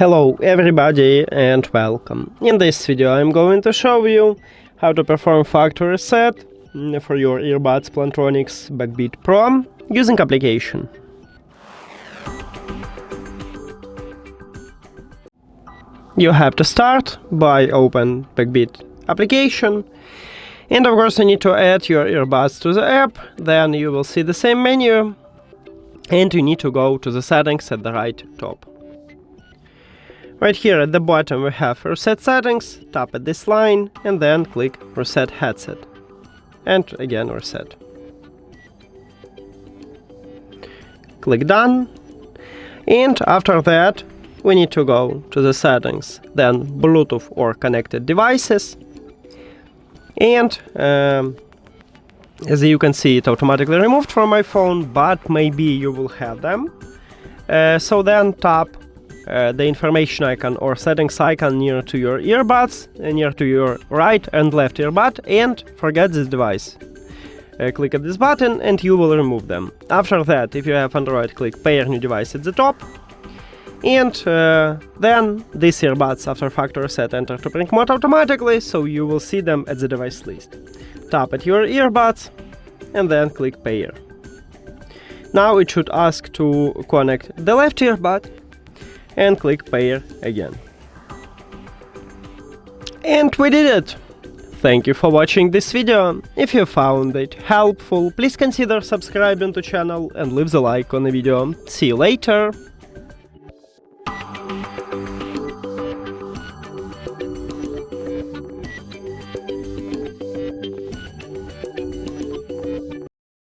Hello everybody and welcome. In this video I'm going to show you how to perform factory reset for your earbuds Plantronics Backbeat Pro using application. You have to start by open Backbeat application, and of course you need to add your earbuds to the app. Then you will see the same menu and you need to go to the settings at the right top. Right here at the bottom we have Reset Settings, tap at this line and then click Reset Headset. And again Reset. Click Done. And after that we need to go to the settings, then Bluetooth or connected devices. And as you can see, it automatically removed from my phone, but maybe you will have them. So then tap the information icon or settings icon near to your earbuds, near to your right and left earbud, and forget this device. Click at this button and you will remove them. After that, if you have Android, click Pair New Device at the top. And then these earbuds after factory reset enter to print mode automatically, so you will see them at the device list. Tap at your earbuds and then click Pair. Now it should ask to connect the left earbud and click Pair again. And we did it! Thank you for watching this video. If you found it helpful, please consider subscribing to the channel and leave the like on the video. See you later!